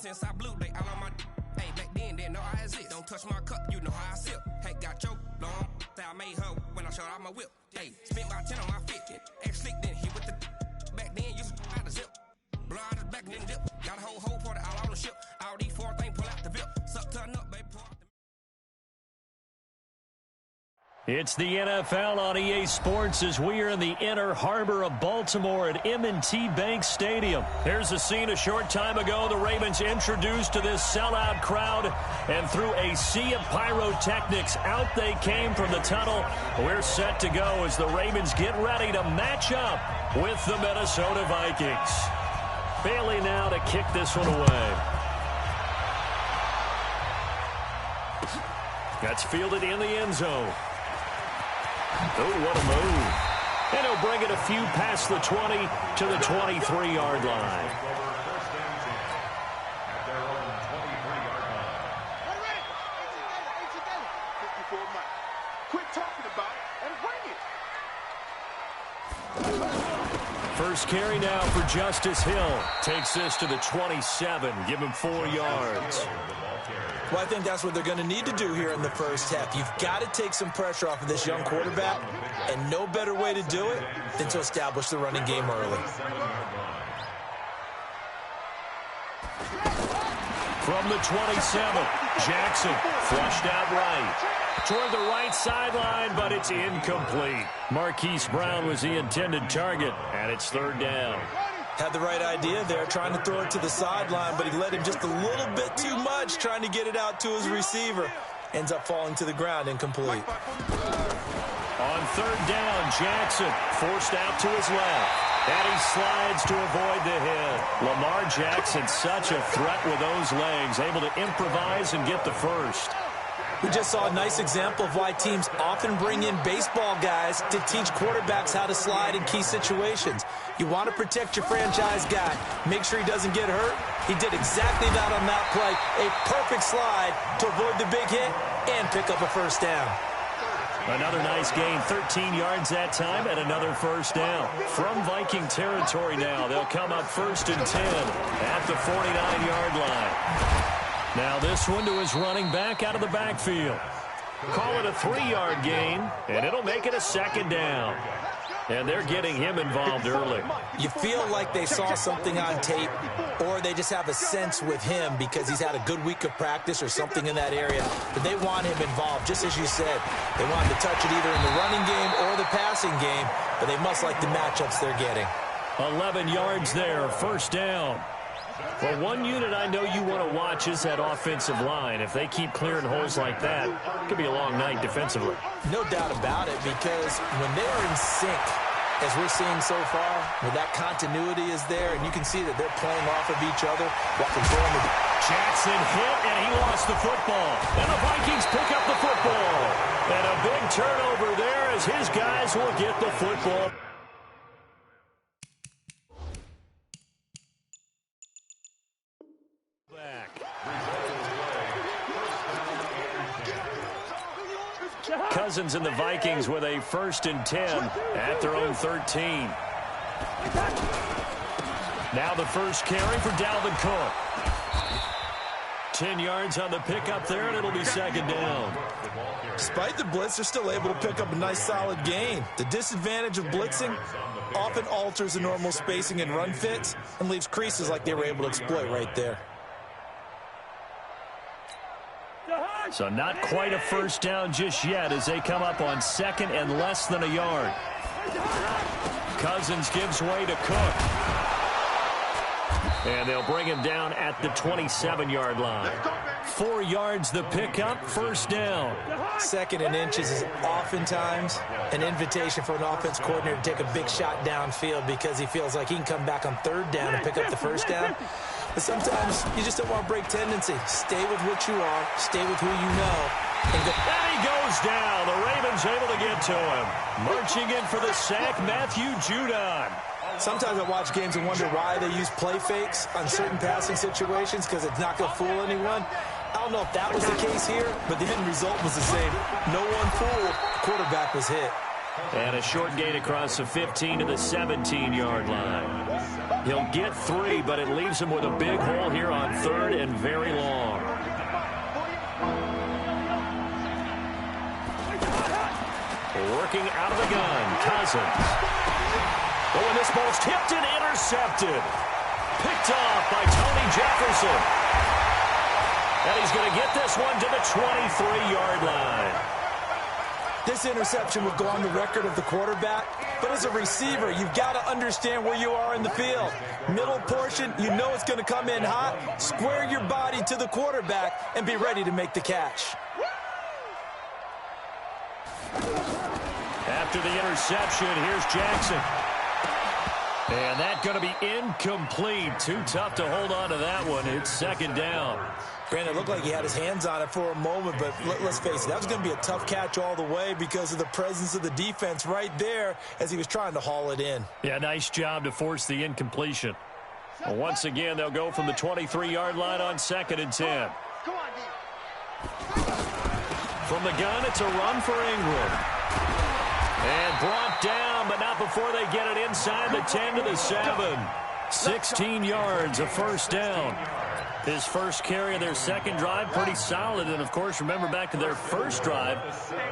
since I blew, they all on my. Hey, back then, didn't know I exist. Don't touch my cup, you know how I sip. Hey, got your long. I made her when I showed out my whip. Hey, spent about 10 on my fit. Ex-slick, then hit with the. Back then, used to out the zip. Blow out his back, then dip. Got a whole party all on the ship. All these four things, pull out the VIP. Suck, turn up, baby, pour out the. It's the NFL on EA Sports as we are in the inner harbor of Baltimore at M&T Bank Stadium. Here's a scene a short time ago. The Ravens introduced to this sellout crowd, and through a sea of pyrotechnics, out they came from the tunnel. We're set to go as the Ravens get ready to match up with the Minnesota Vikings. Bailey now to kick this one away. That's fielded in the end zone. Oh, what a move. And he'll bring it a few past the 20 to the 23-yard line. Quit talking about it and bring it. First carry now for Justice Hill. Takes this to the 27. Give him 4 yards. Well, I think that's what they're going to need to do here in the first half. You've got to take some pressure off of this young quarterback, and no better way to do it than to establish the running game early. From the 27, Jackson flushed out right. Toward the right sideline, but it's incomplete. Marquise Brown was the intended target, and it's third down. Had the right idea there, trying to throw it to the sideline, but he let him just a little bit too much, trying to get it out to his receiver. Ends up falling to the ground, incomplete. On third down, Jackson forced out to his left. And he slides to avoid the hit. Lamar Jackson, such a threat with those legs, able to improvise and get the first. We just saw a nice example of why teams often bring in baseball guys to teach quarterbacks how to slide in key situations. You want to protect your franchise guy. Make sure he doesn't get hurt. He did exactly that on that play. A perfect slide to avoid the big hit and pick up a first down. Another nice gain, 13 yards that time, and another first down. From Viking territory now, they'll come up 1st and 10 at the 49-yard line. Now this one to his running back out of the backfield. Call it a 3-yard gain, and it'll make it a second down. And they're getting him involved early. You feel like they saw something on tape, or they just have a sense with him because he's had a good week of practice or something in that area. But they want him involved, just as you said. They want him to touch it either in the running game or the passing game, but they must like the matchups they're getting. 11 yards there, first down. Well, one unit I know you want to watch is that offensive line. If they keep clearing holes like that, it could be a long night defensively. No doubt about it, because when they're in sync, as we're seeing so far, where that continuity is there, and you can see that they're playing off of each other while controlling the... Jackson hit, and he lost the football. And the Vikings pick up the football. And a big turnover there as his guys will get the football. Cousins and the Vikings with a 1st and 10 at their own 13. Now the first carry for Dalvin Cook. 10 yards on the pickup there, and it'll be second down. Despite the blitz, they're still able to pick up a nice solid gain. The disadvantage of blitzing often alters the normal spacing and run fits and leaves creases like they were able to exploit right there. So not quite a first down just yet as they come up on 2nd and less than a yard. Cousins gives way to Cook. And they'll bring him down at the 27-yard line. 4 yards the pickup, first down. 2nd and inches is oftentimes an invitation for an offense coordinator to take a big shot downfield because he feels like he can come back on 3rd down and pick up the first down. But sometimes you just don't want to break tendency. Stay with what you are. Stay with who you know. And he goes down. The Ravens able to get to him. Marching in for the sack, Matthew Judon. Sometimes I watch games and wonder why they use play fakes on certain passing situations because it's not going to fool anyone. I don't know if that was the case here, but the end result was the same. No one fooled. The quarterback was hit. And a short gain across the 15 to the 17-yard line. He'll get 3, but it leaves him with a big hole here on 3rd and very long. Working out of the gun, Cousins. But when this ball's tipped and intercepted. Picked off by Tony Jefferson. And he's going to get this one to the 23-yard line. This interception would go on the record of the quarterback, but as a receiver, you've got to understand where you are in the field. Middle portion, you know it's going to come in hot. Square your body to the quarterback and be ready to make the catch. After the interception, here's Jackson. And that's going to be incomplete. Too tough to hold on to that one. It's 2nd down. Granted, it looked like he had his hands on it for a moment, but let's face it, that was going to be a tough catch all the way because of the presence of the defense right there as he was trying to haul it in. Yeah, nice job to force the incompletion. Well, once again, they'll go from the 23-yard line on 2nd and 10. From the gun, it's a run for Ingram. And brought down, but not before they get it inside the 10 to the 7. 16 yards, a 1st down. His first carry of their 2nd drive, pretty solid. And, of course, remember back to their 1st drive,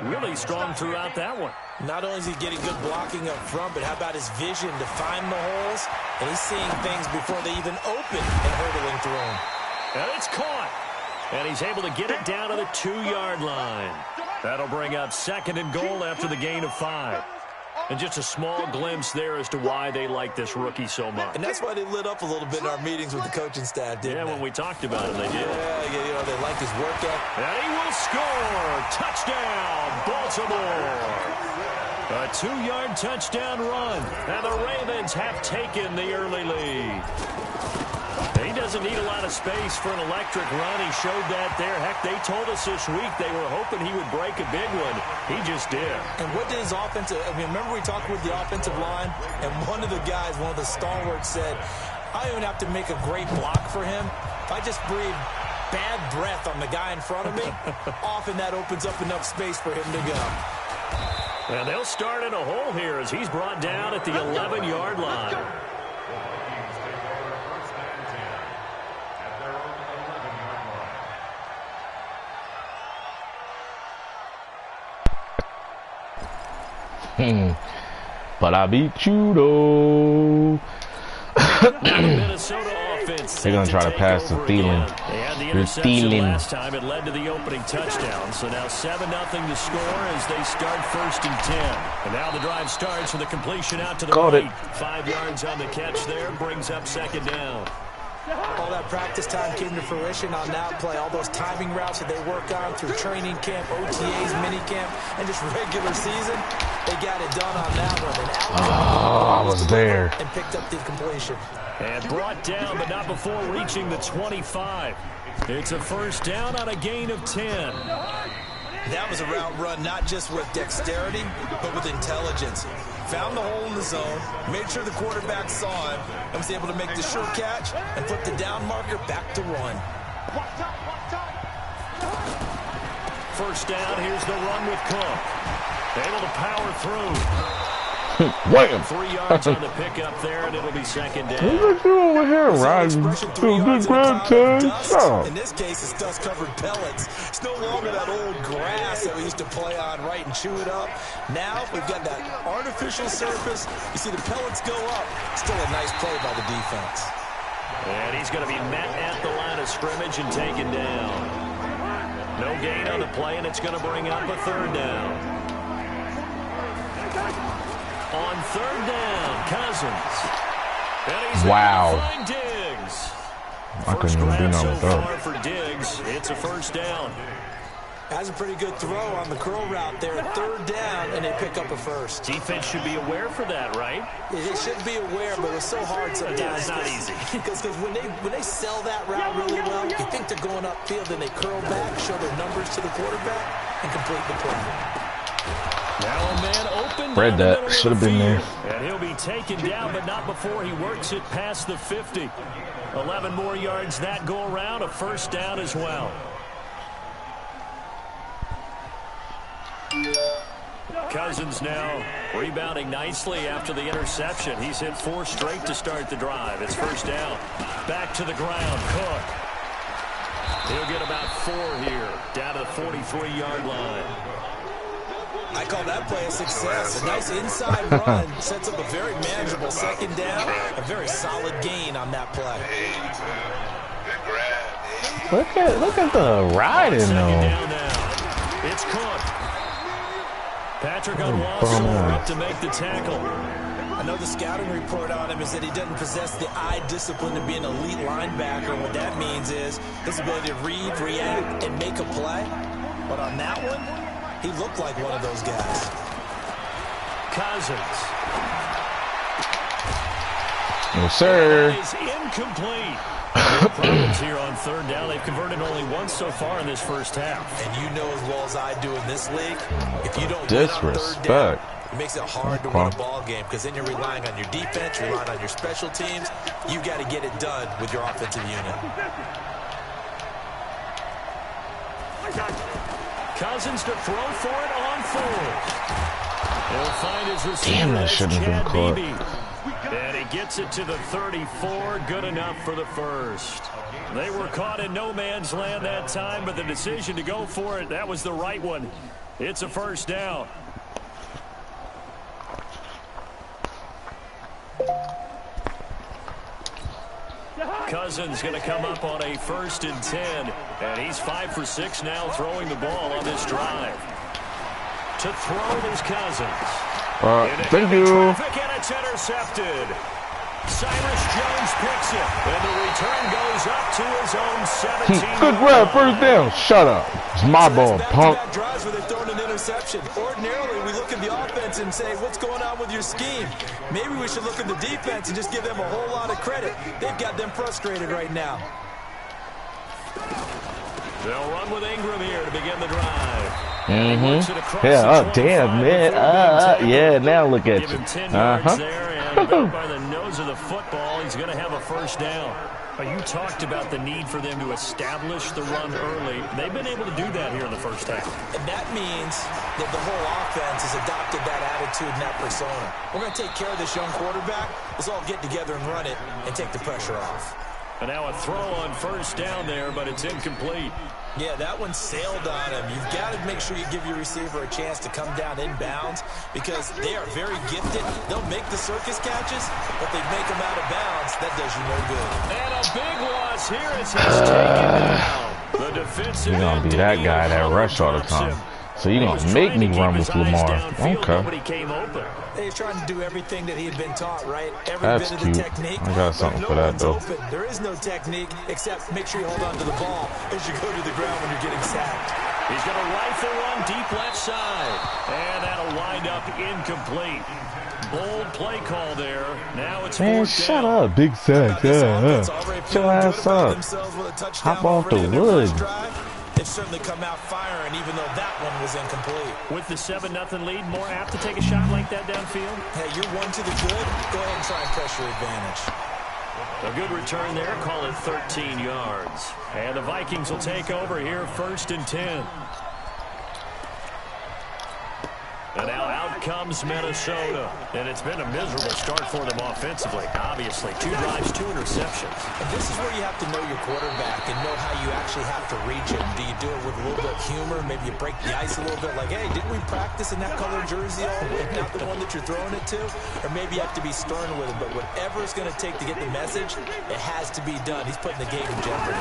really strong throughout that one. Not only is he getting good blocking up front, but how about his vision to find the holes? And he's seeing things before they even open and hurdling through them. And it's caught. And he's able to get it down to the 2-yard line. That'll bring up 2nd and goal after the gain of 5. And just a small glimpse there as to why they like this rookie so much. And that's why they lit up a little bit in our meetings with the coaching staff, didn't they? Yeah, when we talked about him, they did. Yeah, you know, they like his work ethic. And he will score. Touchdown, Baltimore. A 2-yard touchdown run. And the Ravens have taken the early lead. He doesn't need a lot of space for an electric run. He showed that there. Heck, they told us this week they were hoping he would break a big one. He just did. And what did his offensive – I mean, remember we talked with the offensive line? And one of the guys, one of the stalwarts said, I don't even have to make a great block for him. If I just breathe bad breath on the guy in front of me, often that opens up enough space for him to go. And they'll start in a hole here as he's brought down at the 11-yard line. But I beat you though. They're gonna try to pass to Thielen. Last time it led to the opening touchdown. So now 7-0 to score as they start 1st and 10. And now the drive starts with a completion out to the right. 5 yards on the catch there, brings up 2nd down. All that practice time came to fruition on that play. All those timing routes that they work on through training camp, OTAs, minicamp, and just regular season, they got it done on that one. And I was there. And picked up the completion. And brought down, but not before reaching the 25. It's a 1st down on a gain of 10. That was a route run not just with dexterity, but with intelligence. Found the hole in the zone, made sure the quarterback saw it, and was able to make the sure catch and flip the down marker back to 1. 1st down, here's the run with Cook. Able to power through. Wham! 3 yards on the pickup there, and it'll be 2nd down. What you over here, riding to good grab? In this case, it's dust-covered pellets. It's no longer that old grass that we used to play on, right, and chew it up. Now we've got that artificial surface. You see the pellets go up. Still a nice play by the defense. And he's going to be met at the line of scrimmage and taken down. No gain on the play, and it's going to bring up a 3rd down. On 3rd down, Cousins. And he's wow. Diggs. I couldn't even do nothing with that. For Diggs, it's a 1st down. Has a pretty good throw on the curl route there. 3rd down, and they pick up a 1st. Defense should be aware for that, right? They should be aware, but it's so hard sometimes. Yeah, it's not easy. Because when they sell that route really well, you think they're going upfield, and they curl back, show their numbers to the quarterback, and complete the play. Now a man open. Read that. Should have been there. And he'll be taken down, but not before he works it past the 50. 11 more yards that go around. A 1st down as well. Cousins now rebounding nicely after the interception. He's hit 4 straight to start the drive. It's first down. Back to the ground. Cook. He'll get about 4 here, down to the 43-yard line. I call that play a success. A nice inside run sets up a very manageable second down. A very solid gain on that play. Look at the riding though. It's Cook. Patrick Onwuasor up to make the tackle. I know the scouting report on him is that he doesn't possess the eye discipline to be an elite linebacker. What that means is his ability to read, react, and make a play. But on that one, he looked like one of those guys. Cousins. No, sir. That is incomplete. No problems here on third down. They've converted only once so far in this first half. And you know as well as I do in this league, if you don't disrespect, win on third down, it makes it hard to win a ball game because then you're relying on your defense, you're relying on your special teams. You've got to get it done with your offensive unit. Cousins to throw for it on 4th. He'll find his receiver. Damn, that shouldn't have been caught. And he gets it to the 34. Good enough for the first. They were caught in no man's land that time, but the decision to go for it, that was the right one. It's a first down. Cousins going to come up on a 1st and 10, and he's 5 for 6 now throwing the ball on this drive. To throw is Cousins. Thank you. Traffic, and it's intercepted. Cyrus Jones picks it, and the return goes up to his own 17. Good grab, first down. Shut up. It's my ball, punk. Drives where they've thrown an interception. Ordinarily, we look at the offense and say, what's going on with your scheme? Maybe we should look at the defense and just give them a whole lot of credit. They've got them frustrated right now. They'll run with Ingram here to begin the drive. Yeah, damn, man. Yeah, now look at you. There, and by the nose of the football, he's going to have a first down. You talked about the need for them to establish the run early. They've been able to do that here in the first half. And that means that the whole offense has adopted that attitude and that persona. We're going to take care of this young quarterback. Let's all get together and run it and take the pressure off. And now a throw on first down there, but it's incomplete. Yeah, that one sailed on him. You've got to make sure you give your receiver a chance to come down inbounds because they are very gifted. They'll make the circus catches, but they make them out of bounds. That does you no good. And a big loss here as he's taken down. The defensive You're going to be that guy that rush all the time. So you're going to make me run with Lamar. Okay. Came open. He's trying to do everything that he had been taught, right? Every That's bit of cute. the technique. I got something for that, though. Open. There is no technique except make sure you hold on to the ball as you go to the ground when you're getting sacked. He's going to rifle one deep left side. And that'll wind up incomplete. Bold play call there. Now it's Man, shut up, big sack. Shut your ass up. Hop off the wood. They've certainly come out firing, even though that one was incomplete. With the 7-0 lead, more apt to take a shot like that downfield? Hey, you're one to the good. Go ahead and try and press your advantage. A good return there. Call it 13 yards. And the Vikings will take over here 1st and 10. And now out comes Minnesota. And it's been a miserable start for them offensively. Obviously, 2 drives, 2 interceptions. And this is where you have to know your quarterback and know how you actually have to reach him. Do you do it with a little bit of humor? Maybe you break the ice a little bit like, hey, didn't we practice in that color jersey all week? Not the one that you're throwing it to? Or maybe you have to be stern with him. But whatever it's going to take to get the message, it has to be done. He's putting the game in jeopardy.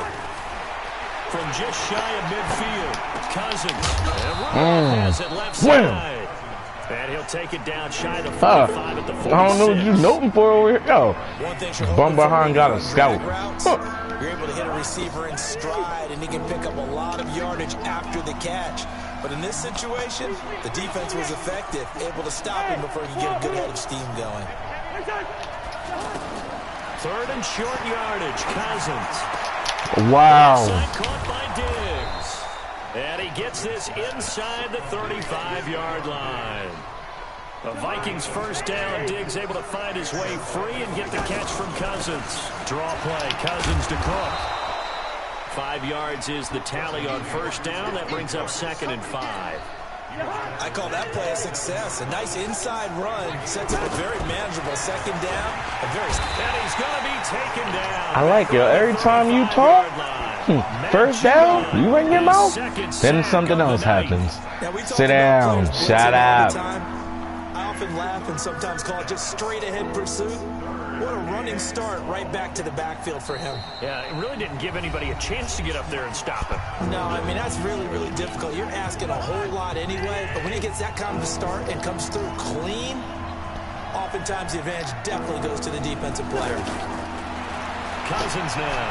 From just shy of midfield, Cousins. Has it left side. And he'll take it down shy of the 45 at the 46. I don't know what you're noting for over here. Yo, bum behind got a scout. You're able to hit a receiver in stride, and he can pick up a lot of yardage after the catch. But in this situation, the defense was effective, able to stop him before he could get a good head of steam going. 3rd and short yardage, Cousins. Wow. Caught by Diggs. And he gets this inside the 35-yard line. The Vikings first down. Diggs able to find his way free and get the catch from Cousins. Draw play. Cousins to Cook. 5 yards is the tally on first down. That brings up 2nd and 5. I call that play a success. A nice inside run sets up a very manageable second down. And he's going to be taken down. I like it. Every time you talk, first down, you run your mouth, then something else happens. Sit down, shut up. I often laugh and sometimes call it just straight ahead pursuit. What a running start right back to the backfield for him. Yeah, it really didn't give anybody a chance to get up there and stop him. No, I mean, that's really, really difficult. You're asking a whole lot anyway, but when he gets that kind of a start and comes through clean, oftentimes the advantage definitely goes to the defensive player. Cousins now.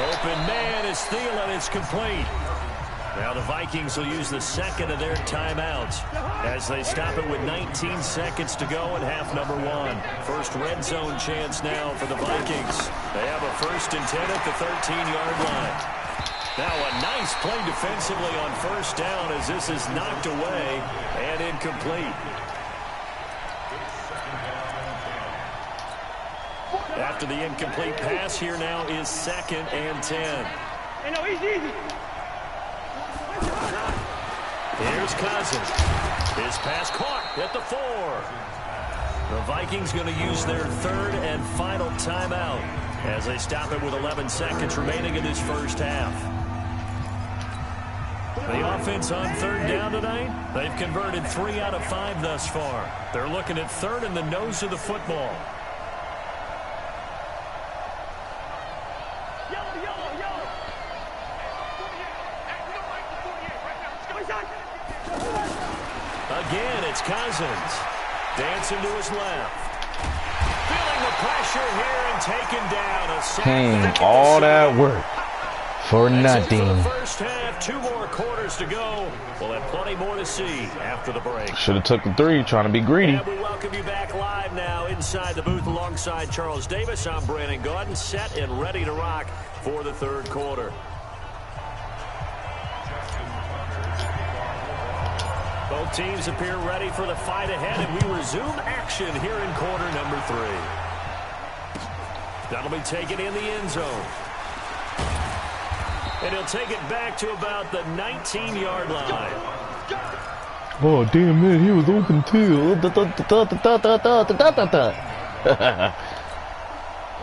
Open man is Thielen. It's complete. Now the Vikings will use the second of their timeouts as they stop it with 19 seconds to go in half number 1. First red zone chance now for the Vikings. They have a 1st and 10 at the 13-yard line. Now a nice play defensively on first down as this is knocked away and incomplete. After the incomplete pass, here now is 2nd and 10. Easy. Here's Cousins. His pass caught at the 4. The Vikings going to use their 3rd and final timeout as they stop it with 11 seconds remaining in this first half. The offense on 3rd down tonight, they've converted 3 out of 5 thus far. They're looking at 3rd in the nose of the football. Again, it's Cousins. Dancing to his left. Feeling the pressure here and taken down. All that work for nothing. For the first half, 2 more quarters to go. We'll have plenty more to see after the break. Should have took the 3, trying to be greedy. And we welcome you back live now inside the booth alongside Charles Davis. I'm Brandon Gaudin, set and ready to rock for the 3rd quarter. Both teams appear ready for the fight ahead, and we resume action here in quarter number 3. That'll be taken in the end zone. And he'll take it back to about the 19-yard line. Oh, damn it, he was open too.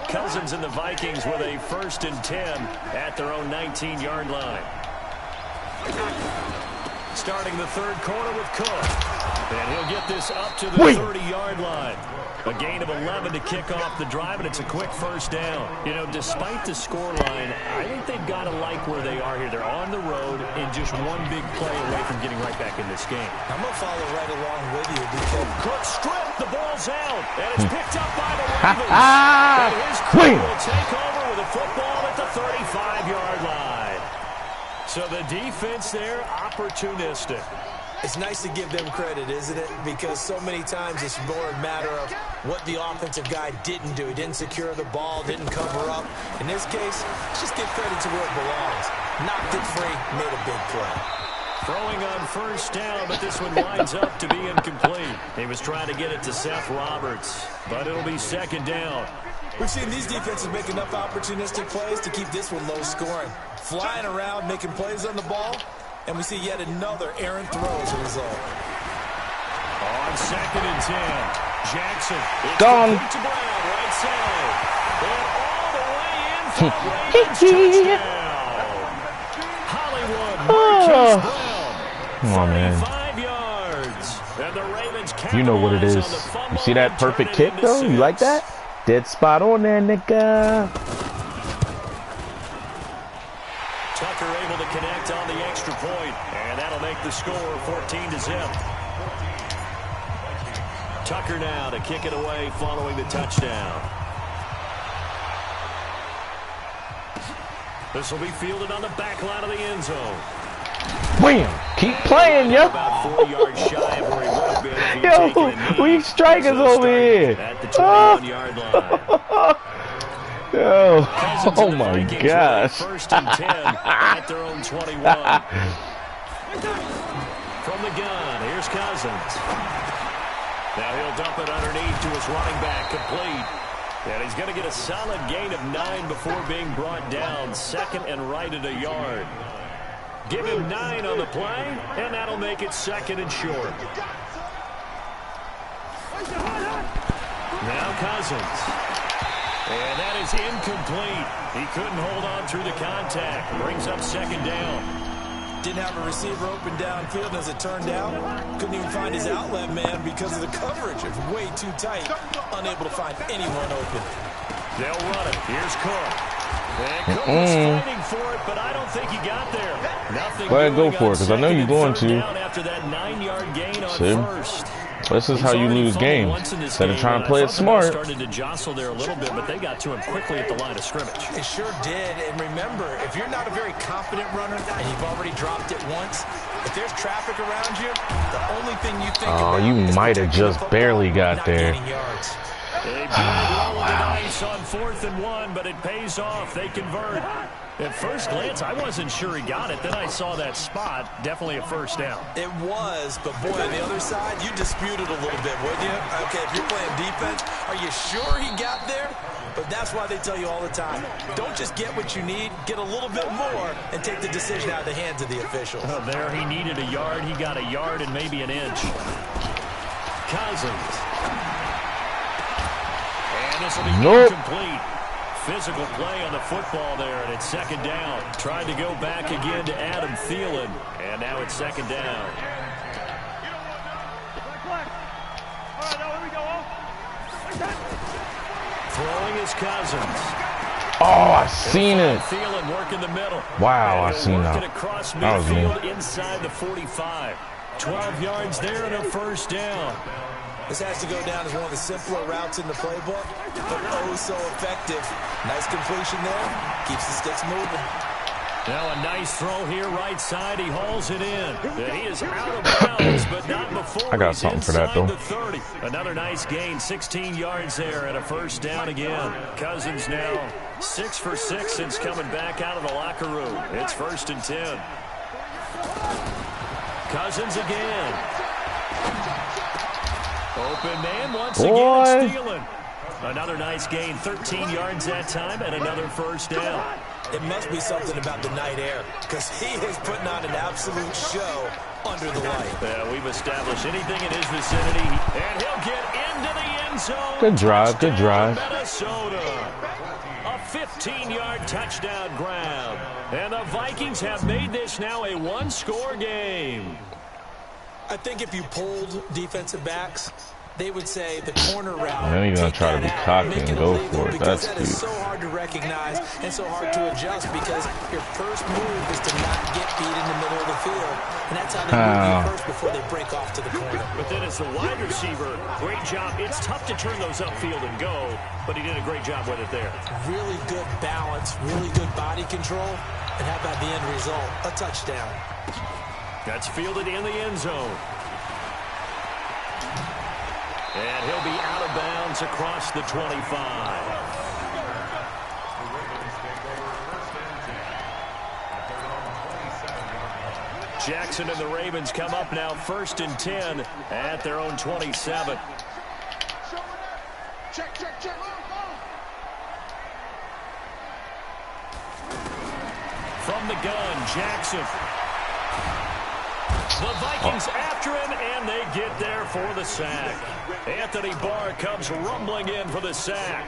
Cousins and the Vikings with a 1st and 10 at their own 19-yard line. Starting the 3rd quarter with Cook. And he'll get this up to the 30-yard line. A gain of 11 to kick off the drive, and it's a quick first down. You know, despite the scoreline, I think they've got to like where they are here. They're on the road and just one big play away from getting right back in this game. I'm going to follow right along with you because Cook stripped, the ball's out, and it's picked up by the Ravens. And his crew will take over with a football at the 35-yard line. So the defense there, opportunistic. It's nice to give them credit, isn't it? Because so many times it's more a matter of what the offensive guy didn't do. He didn't secure the ball, didn't cover up. In this case, just give credit to where it belongs. Knocked it free, made a big play. Throwing on first down, but this one winds up to be incomplete. He was trying to get it to Seth Roberts, but it'll be 2nd down. We've seen these defenses make enough opportunistic plays to keep this one low scoring. Flying around, making plays on the ball, and we see yet another errant throw as a result. On 2nd and 10, Jackson. Gone. To Brown, right side. And all the way in for a Ravens touchdown. Hollywood, Marquise Brown. Come on, man. 35 yards. And the Ravens You know what it is. You see that perfect kick, though? You like that? Dead spot on there, nigga. Tucker able to connect on the extra point, and that'll make the score 14-0. Tucker now to kick it away following the touchdown. This will be fielded on the back line of the end zone. Wham! Keep playing, yo. About 40 yards shy of where he would have been if he had taken a knee. We strikers over here. At the 21-yard line. Yo, oh my gosh. 1st and 10 at their own 21. From the gun, here's Cousins. Now he'll dump it underneath to his running back, complete. And he's going to get a solid gain of 9 before being brought down. 2nd and right at a yard. Give him 9 on the play, and that'll make it 2nd and short. Now Cousins. And that is incomplete. He couldn't hold on through the contact. Brings up 2nd down. Didn't have a receiver open downfield, and as it turned out, couldn't even find his outlet man because of the coverage. It was way too tight, unable to find anyone open. They'll run it. Here's Cook. And Cook was fighting for it, but I don't think he got there. Nothing. Go ahead, go for it, because I know you're going to. After that 9-yard gain on first. This is how you lose games. Instead of trying to play it smart. Started to jostle there a little bit, but they got to him quickly at the line of scrimmage. They sure did. And remember, if you're not a very confident runner and you've already dropped it once, if there's traffic around you, the only thing you think about you is might have just barely got there. They roll the dice on 4th and 1, but it pays off. They convert. At first glance, I wasn't sure he got it. Then I saw that spot. Definitely a first down. It was, but boy, on the other side, you disputed a little bit, wouldn't you? Okay, if you're playing defense, are you sure he got there? But that's why they tell you all the time, don't just get what you need, get a little bit more, and take the decision out of the hands of the officials. Oh, there he needed a yard. He got a yard and maybe an inch. Cousins. And this will be incomplete. Physical play on the football there, and it's 2nd down. Tried to go back again to Adam Thielen, and now it's 2nd down. Throwing is Cousins. Oh, I seen it. Thielen working the middle. Wow, I seen that. Across That was me. midfield inside the 45. 12 yards there and a first down. This has to go down as one of the simpler routes in the playbook, but oh so effective. Nice completion there. Keeps the sticks moving. Now a nice throw here right side. He hauls it in. And he is out of bounds, but not before I got he's something for that, though. the 30. Another nice gain. 16 yards there and a first down again. Cousins now 6 for 6 since coming back out of the locker room. It's 1st and 10. Cousins again. Open man once again. It's Thielen. Another nice gain. 13 yards that time and another first down. It must be something about the night air, because he is putting on an absolute show under the light. Yeah, we've established anything in his vicinity, and he'll get into the end zone. Good drive, good drive. Minnesota. A 15-yard touchdown grab. And the Vikings have made this now a one-score game. I think if you polled defensive backs, they would say the corner route. And then you're going to try to be cocky and go for it. That's cute. It's so hard to recognize and so hard to adjust because your first move is to not get beat in the middle of the field. And that's how they move you first before they break off to the corner. But then as the wide receiver, great job. It's tough to turn those upfield and go, but he did a great job with it there. Really good balance, really good body control. And how about the end result? A touchdown. That's fielded in the end zone. And he'll be out of bounds across the 25. Jackson and the Ravens come up now 1st and 10 at their own 27. Check, check, check. From the gun, Jackson. The Vikings after him, and they get there for the sack. Anthony Barr comes rumbling in for the sack.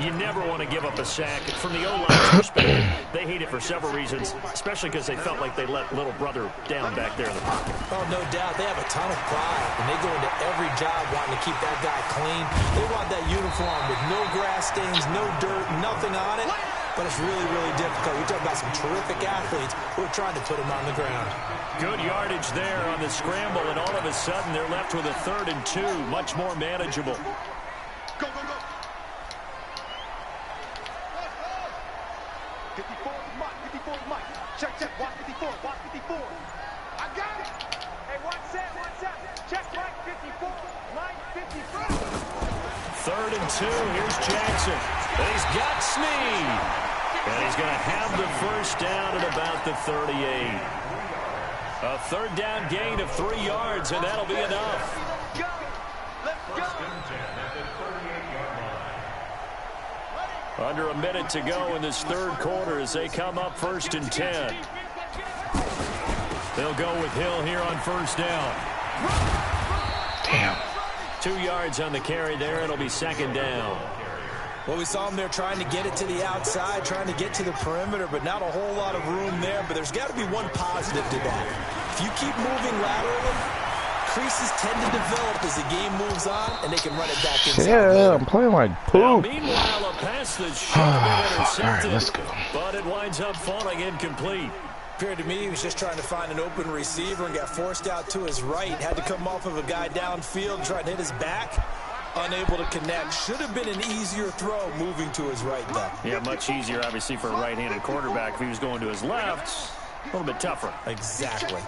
You never want to give up a sack. From the O-line's perspective, they hate it for several reasons, especially because they felt like they let little brother down back there in the pocket. Oh, no doubt. They have a ton of pride, and they go into every job wanting to keep that guy clean. They want that uniform with no grass stains, no dirt, nothing on it. But it's really, really difficult. You're talking about some terrific athletes who are trying to put him on the ground. Good yardage there on the scramble, and all of a sudden they're left with a 3rd and 2, much more manageable. Go, go, go. 54 is Mike. 54 is Mike. Check, check. Watch 54. Watch 54. I got it. Hey, one set. Check Mike 54. Mike 53. 3rd and 2. Here's Jackson. And he's got Snead. And he's going to have the first down at about the 38. A 3rd down gain of 3 yards, and that'll be enough. Go. Let's go. Under a minute to go in this 3rd quarter as they come up 1st and 10. They'll go with Hill here on first down. Damn. 2 yards on the carry there. It'll be second down. Well, we saw him there trying to get it to the outside, trying to get to the perimeter, but not a whole lot of room there. But there's got to be one positive to that. If you keep moving laterally, creases tend to develop as the game moves on, and they can run it back inside. Yeah, I'm playing like poop. Meanwhile, a pass that should have been intercepted, all right, let's go. But it winds up falling incomplete. Appeared to me he was just trying to find an open receiver and got forced out to his right. Had to come off of a guy downfield, trying to hit his back. Unable to connect. Should have been an easier throw moving to his right, though. Yeah, much easier, obviously, for a right-handed quarterback. If he was going to his left, a little bit tougher. Exactly.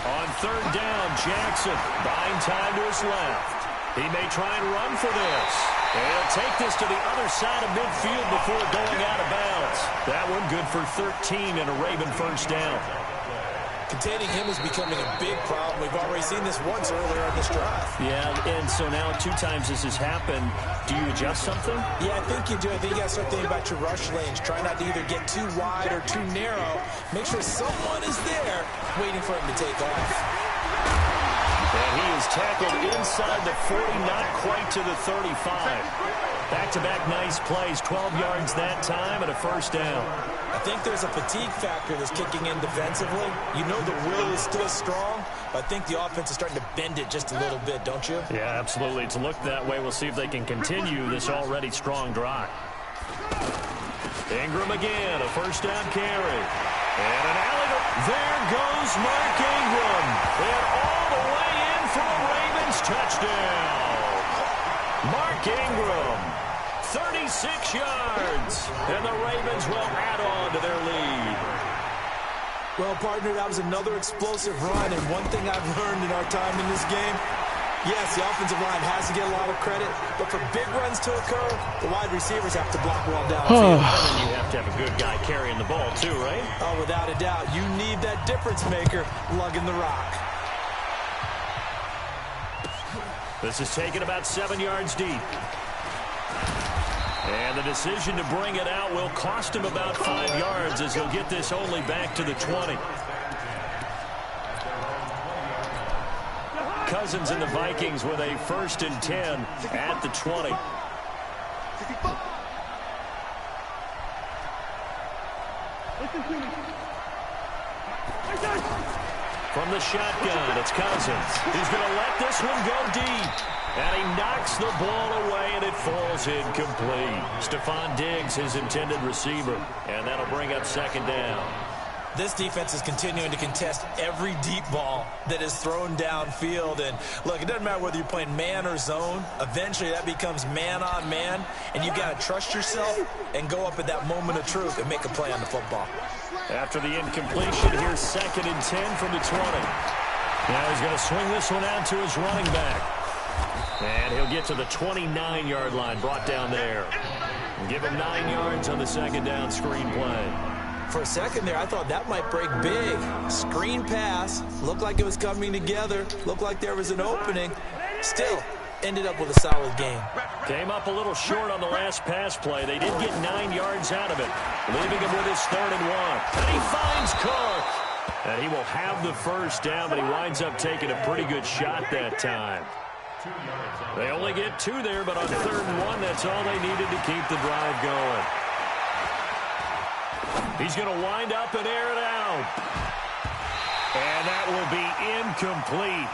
On third down, Jackson buying time to his left. He may try and run for this. And he'll take this to the other side of midfield before going out of bounds. That one good for 13 and a Raven first down. Containing him is becoming a big problem. We've already seen this once earlier on this drive. Yeah, and so now 2 times this has happened. Do you adjust something? Yeah, I think you do. I think you got to start thinking about your rush lanes. Try not to either get too wide or too narrow. Make sure someone is there waiting for him to take off. And he is tackled inside the 40, not quite to the 35. Back-to-back nice plays, 12 yards that time and a first down. I think there's a fatigue factor that's kicking in defensively. You know the will is still strong, but I think the offense is starting to bend it just a little bit, don't you? Yeah, absolutely. It's looked that way. We'll see if they can continue this already strong drive. Ingram again, a first down carry. And an alley. There goes Mark Ingram. And all the way in for a Ravens touchdown. Mark Ingram, 36 yards. And the Ravens will add on to their lead. Well, partner, that was another explosive run. And one thing I've learned in our time in this game, yes, the offensive line has to get a lot of credit, but for big runs to occur, the wide receivers have to block well downfield. And then you have to have a good guy carrying the ball, too, right? Oh, without a doubt. You need that difference maker lugging the rock. This is taken about 7 yards deep. And the decision to bring it out will cost him about 5 yards as he'll get this only back to the 20. Cousins and the Vikings with a 1st and 10 at the 20. From the shotgun, it's Cousins. He's going to let this one go deep. And he knocks the ball away, and it falls incomplete. Stephon Diggs, his intended receiver. And that'll bring up 2nd down. This defense is continuing to contest every deep ball that is thrown downfield. And, look, it doesn't matter whether you're playing man or zone. Eventually, that becomes man-on-man. And you've got to trust yourself and go up at that moment of truth and make a play on the football. After the incompletion, here's 2nd and 10 from the 20. Now he's going to swing this one out to his running back. And he'll get to the 29-yard line, brought down there. And give him 9 yards on the 2nd down screen play. For a second there, I thought that might break big. Screen pass. Looked like it was coming together. Looked like there was an opening. Still, ended up with a solid game. Came up a little short on the last pass play. They did get 9 yards out of it, leaving him with his 3rd and 1. And he finds Cook. And he will have the first down, but he winds up taking a pretty good shot that time. They only get 2 there, but on 3rd and 1, that's all they needed to keep the drive going. He's going to wind up and air it out. And that will be incomplete.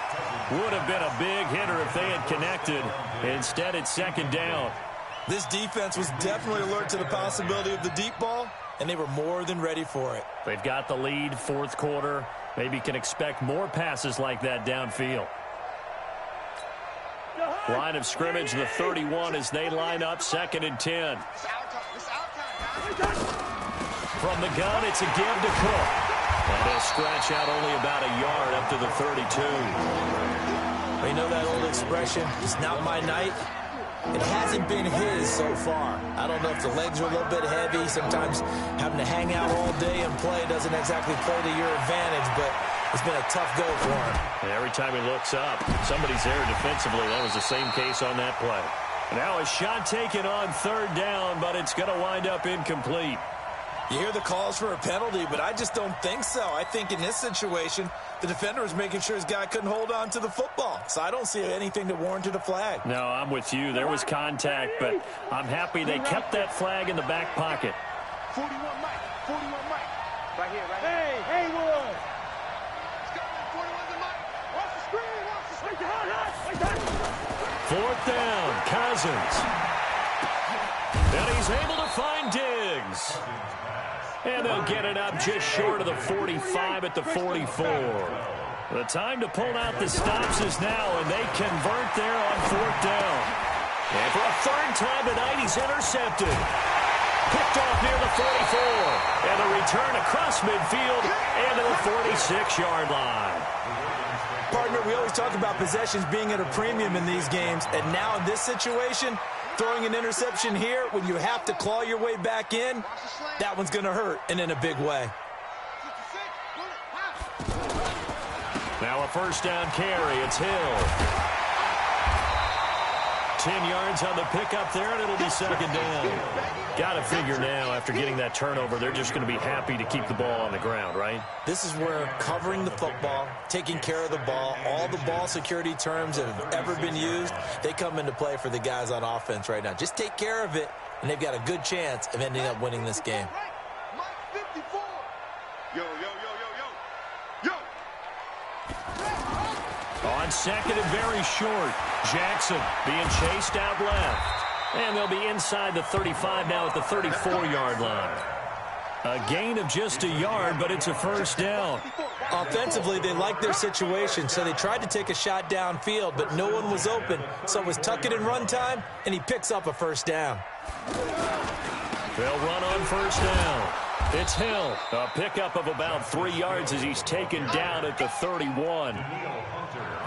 Would have been a big hitter if they had connected. Instead, it's 2nd down. This defense was definitely alert to the possibility of the deep ball, and they were more than ready for it. They've got the lead, 4th quarter. Maybe can expect more passes like that downfield. Line of scrimmage, the 31 as they line up, 2nd and 10. From the gun, it's a give to Cook. And he'll scratch out only about a yard up to the 32. You know that old expression, it's not my night? It hasn't been his so far. I don't know if the legs are a little bit heavy. Sometimes having to hang out all day and play doesn't exactly play to your advantage, but it's been a tough go for him. And every time he looks up, somebody's there defensively. That was the same case on that play. Now a shot taken on 3rd down, but it's going to wind up incomplete. You hear the calls for a penalty, but I just don't think so. I think in this situation, the defender was making sure his guy couldn't hold on to the football. So I don't see anything that warranted a flag. No, I'm with you. There was contact, but I'm happy they kept that flag in the back pocket. 41 Mike. 41 Mike. Right here, right here. Hey, Haywood. Let's go. 41 to Mike. Watch the screen. Watch the screen. Like that. Fourth down, Cousins. And he's able to find Diggs. And they'll get it up just short of the 45 at the 44. The time to pull out the stops is now, and they convert there on fourth down. And for a third time tonight, he's intercepted. Picked off near the 44. And a return across midfield and to the 46-yard line. Partner, we always talk about possessions being at a premium in these games, and now in this situation, throwing an interception here when you have to claw your way back in, that one's going to hurt, and in a big way. Now a first down carry. It's Hill. 10 yards on the pickup there, and it'll be second down. Got to figure now, after getting that turnover, they're just going to be happy to keep the ball on the ground, right? This is where covering the football, taking care of the ball, all the ball security terms that have ever been used, they come into play for the guys on offense right now. Just take care of it, and they've got a good chance of ending up winning this game. On second and very short, Jackson being chased out left. And they'll be inside the 35 now at the 34-yard line. A gain of just a yard, but it's a first down. Offensively, they liked their situation, so they tried to take a shot downfield, but no one was open. So it was tuck it and run time, and he picks up a first down. They'll run on first down. It's Hill. A pickup of about 3 yards as he's taken down at the 31.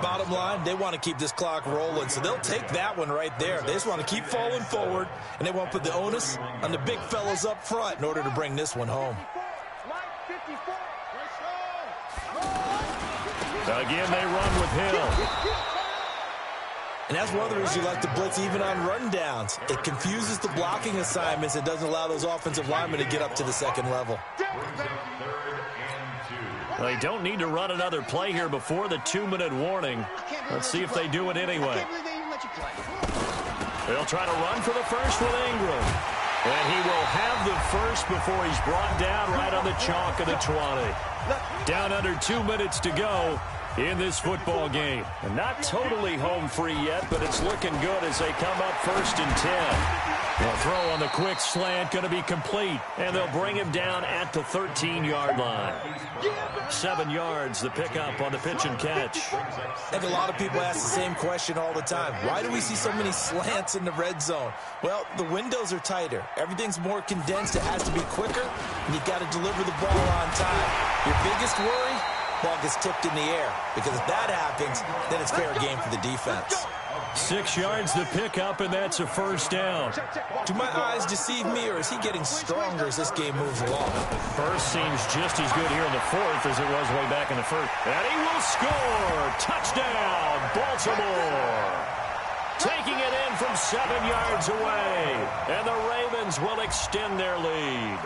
Bottom line, they want to keep this clock rolling, so they'll take that one right there. They just want to keep falling forward, and they want to put the onus on the big fellas up front in order to bring this one home. Again, they run with Hill. And that's one of the reasons you like to blitz even on rundowns. It confuses the blocking assignments. It doesn't allow those offensive linemen to get up to the second level. They don't need to run another play here before the 2-minute warning. Let's see if they do it anyway. They'll try to run for the first with Ingram. And he will have the first before he's brought down right on the chalk of the 20. Down under 2 minutes to go in this football game. And not totally home free yet, but it's looking good as they come up first and 10. The throw on the quick slant going to be complete, and they'll bring him down at the 13-yard line. 7 yards, the pickup on the pitch and catch. I think a lot of people ask the same question all the time. Why do we see so many slants in the red zone? Well, the windows are tighter. Everything's more condensed. It has to be quicker, and you've got to deliver the ball on time. Your biggest worry? Ball gets tipped in the air, because if that happens, then it's fair game for the defense. 6 yards the pickup, and that's a first down. Do my eyes deceive me, or is he getting stronger as this game moves along? First seems just as good here in the fourth as it was way back in the first. And he will score! Touchdown, Baltimore! Taking it in from 7 yards away, and the Ravens will extend their lead.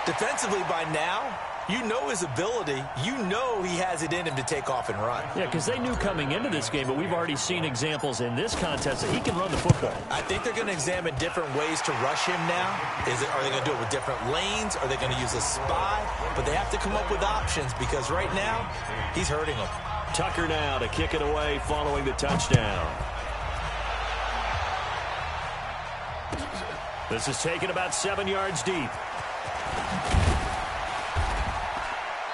Defensively by now, you know his ability. You know he has it in him to take off and run. Yeah, because they knew coming into this game, but we've already seen examples in this contest that he can run the football. I think they're going to examine different ways to rush him now. Are they going to do it with different lanes? Are they going to use a spy? But they have to come up with options because right now, he's hurting them. Tucker now to kick it away following the touchdown. This is taken about 7 yards deep.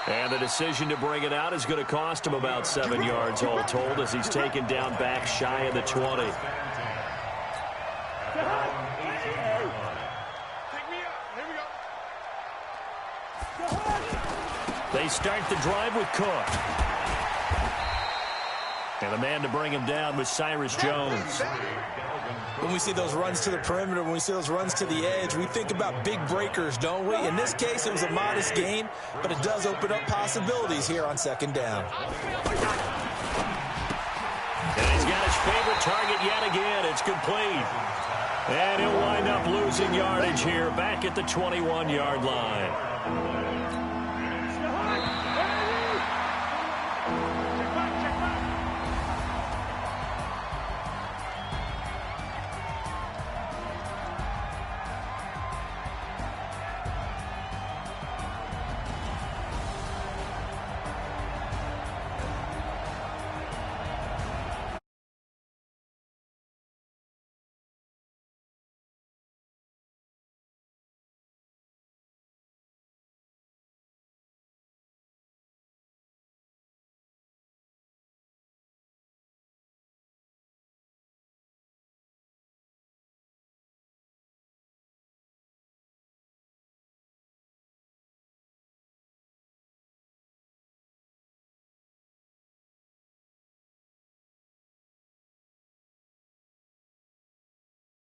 And the decision to bring it out is going to cost him about 7 yards all told as he's taken down back shy of the 20. They start the drive with Cook. And the man to bring him down was Cyrus Jones. When we see those runs to the perimeter, when we see those runs to the edge, we think about big breakers, don't we? In this case, it was a modest gain, but it does open up possibilities here on second down. And he's got his favorite target yet again. It's complete. And he'll wind up losing yardage here back at the 21-yard line.